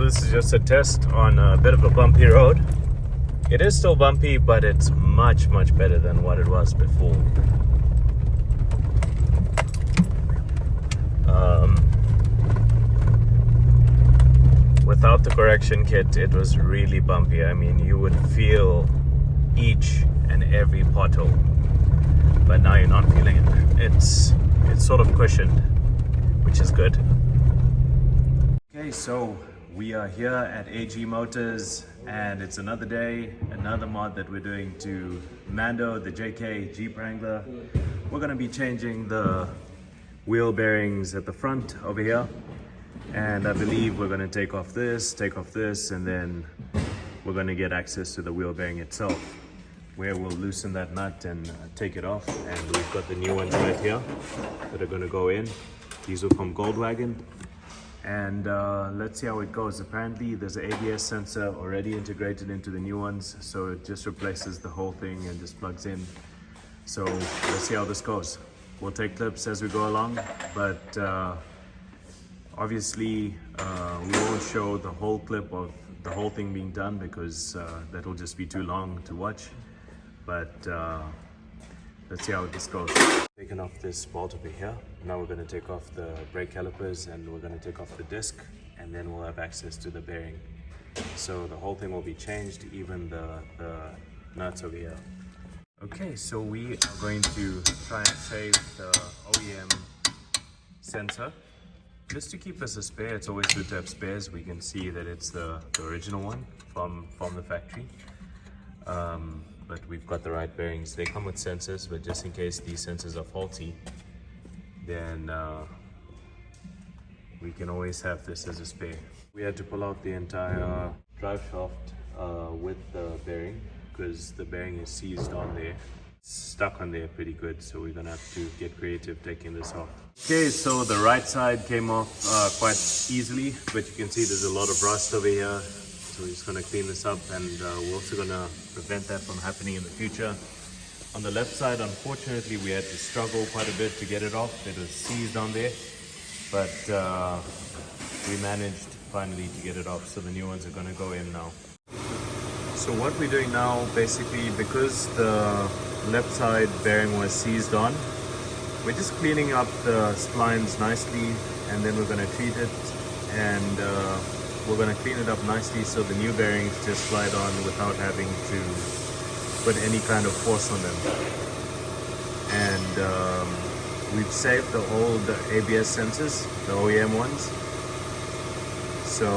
this is just a test on a bit of a bumpy road. It is still bumpy, but it's much better than what it was before. Without the correction kit, it was really bumpy. I mean, you would feel each and every pothole, but now you're not feeling it. It's sort of cushioned, which is good. Okay, so we are here at AG Motors, and it's another day, another mod that we're doing to Mando, the JK Jeep Wrangler. We're going to be changing the wheel bearings at the front over here, and I believe we're going to take off this, and then we're going to get access to the wheel bearing itself, where we'll loosen that nut and take it off. And we've got the new ones right here that are going to go in. These are from Goldwagon. And let's see how it goes. Apparently there's an ABS sensor already integrated into the new ones, so it just replaces the whole thing and just plugs in. So let's see how this goes. We'll take clips as we go along, but obviously we won't show the whole clip of the whole thing being done, because that'll just be too long to watch. But let's see how this goes. Taking off this bolt over here. Now we're going to take off the brake calipers, and we're going to take off the disc, and then we'll have access to the bearing. So the whole thing will be changed, even the nuts over here. Okay, so we are going to try and save the OEM sensor. Just to keep us a spare. It's always good to have spares. We can see that it's the original one from the factory. But we've got the right bearings. They come with sensors, but just in case these sensors are faulty, then we can always have this as a spare. We had to pull out the entire drive shaft with the bearing, because the bearing is seized on there. It's stuck on there pretty good, so we're gonna have to get creative taking this off. Okay, so the right side came off quite easily, but you can see there's a lot of rust over here. So we're just going to clean this up, and we're also going to prevent that from happening in the future. On the left side, unfortunately, we had to struggle quite a bit to get it off. It was seized on there, but we managed finally to get it off. So the new ones are going to go in now. So what we're doing now, basically, because the left side bearing was seized on, we're just cleaning up the splines nicely, and then we're going to treat it, and we're going to clean it up nicely so the new bearings just slide on without having to put any kind of force on them. And we've saved the old ABS sensors, the OEM ones, so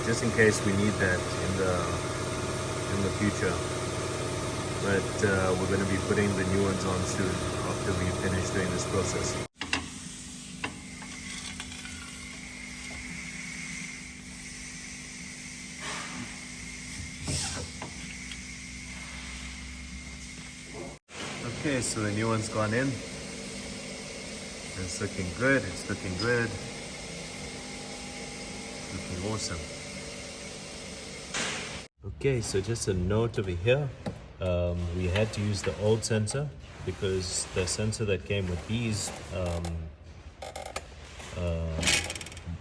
just in case we need that in the future. But we're going to be putting the new ones on soon after we finish doing this process. Okay, so the new one's gone in. It's looking good, it's looking good. Looking awesome. Okay, so just a note over here. We had to use the old sensor because the sensor that came with these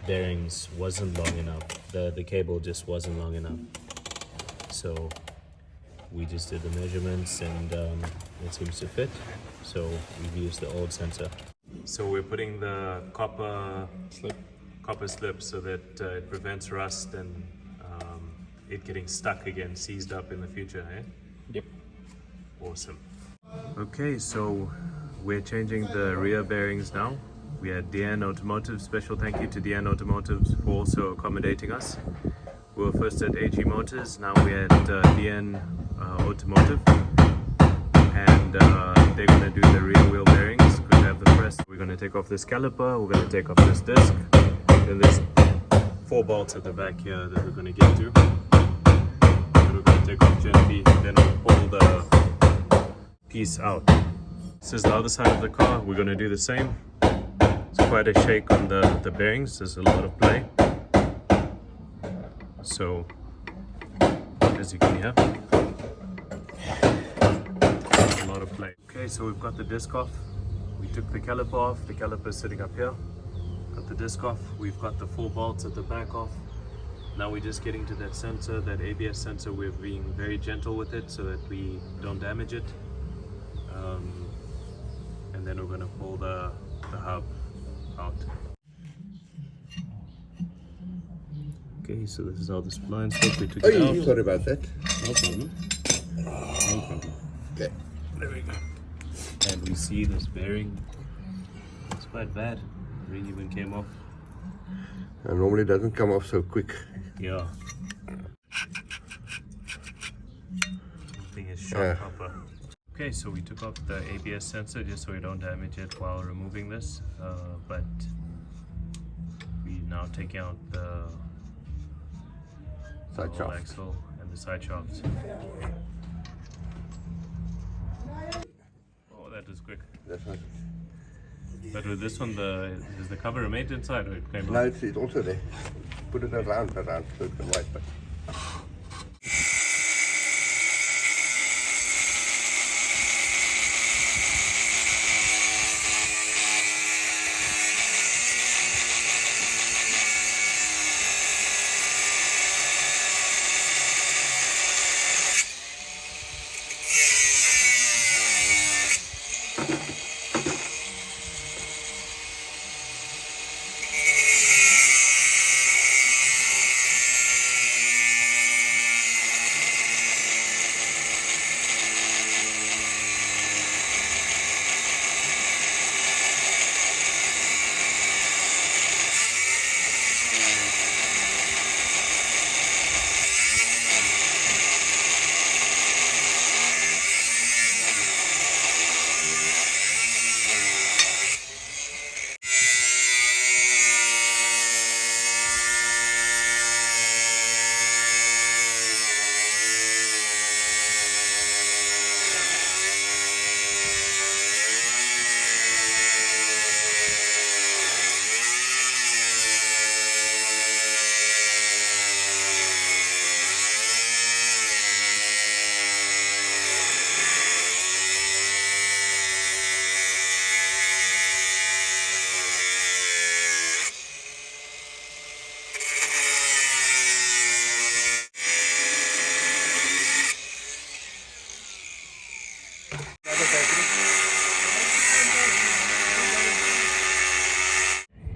bearings wasn't long enough. The cable just wasn't long enough. So we just did the measurements, and it seems to fit. So we've used the old sensor. So we're putting the copper slip so that it prevents rust and it getting stuck again, seized up in the future, eh? Yep. Awesome. Okay, so we're changing the rear bearings now. We had DN Automotive. Special thank you to DN Automotive for also accommodating us. We were first at AG Motors, now we're at DN Automotive, and they're going to do the rear wheel bearings because they have the press. We're going to take off this caliper, we're going to take off this disc, then there's 4 bolts at the back here that we're going to get to. We're going to take off gently, then we'll pull the piece out. This is the other side of the car. We're going to do the same. It's quite a shake on the bearings, there's a lot of play. So, as you can hear, a lot of play. Okay, so we've got the disc off. We took the caliper off. The caliper is sitting up here. Got the disc off. We've got the 4 bolts at the back off. Now we're just getting to that sensor, that ABS sensor. We're being very gentle with it so that we don't damage it. And then we're going to pull the hub out. Okay, so this is how the spline stuff. We took it out. Sorry about that. No problem. No problem. Okay. There we go. And we see this bearing. It's quite bad. It really even came off. And normally it doesn't come off so quick. Yeah. Thing is sharp copper. Okay, so we took off the ABS sensor just so we don't damage it while removing this. But we now taking out the Side whole shaft. axle and the side shafts. Oh, that was quick. That's right. But with this one, is the cover remained inside or it came No, out? it's also there. Put it around so it can wipe it.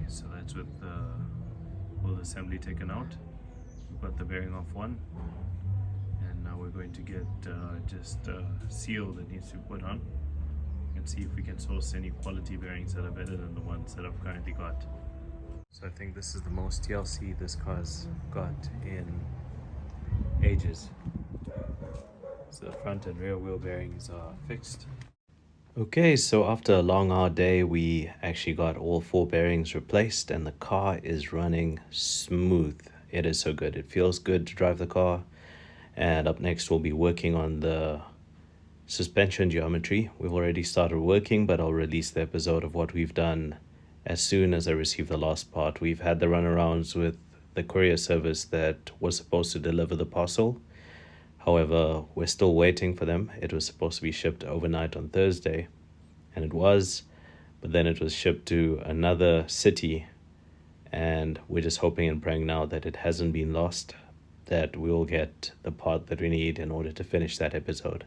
So that's with the whole assembly taken out. We've got the bearing off one, and now we're going to get just a seal that needs to be put on and see if we can source any quality bearings that are better than the ones that I've currently got. So I think this is the most TLC this car's got in ages. So the front and rear wheel bearings are fixed. Okay, so after a long hard day, we actually got all 4 bearings replaced and the car is running smooth. It is so good. It feels good to drive the car. And up next, we'll be working on the suspension geometry. We've already started working, but I'll release the episode of what we've done as soon as I receive the last part. We've had the runarounds with the courier service that was supposed to deliver the parcel. However, we're still waiting for them. It was supposed to be shipped overnight on Thursday, and it was, but then it was shipped to another city, and we're just hoping and praying now that it hasn't been lost, that we will get the part that we need in order to finish that episode.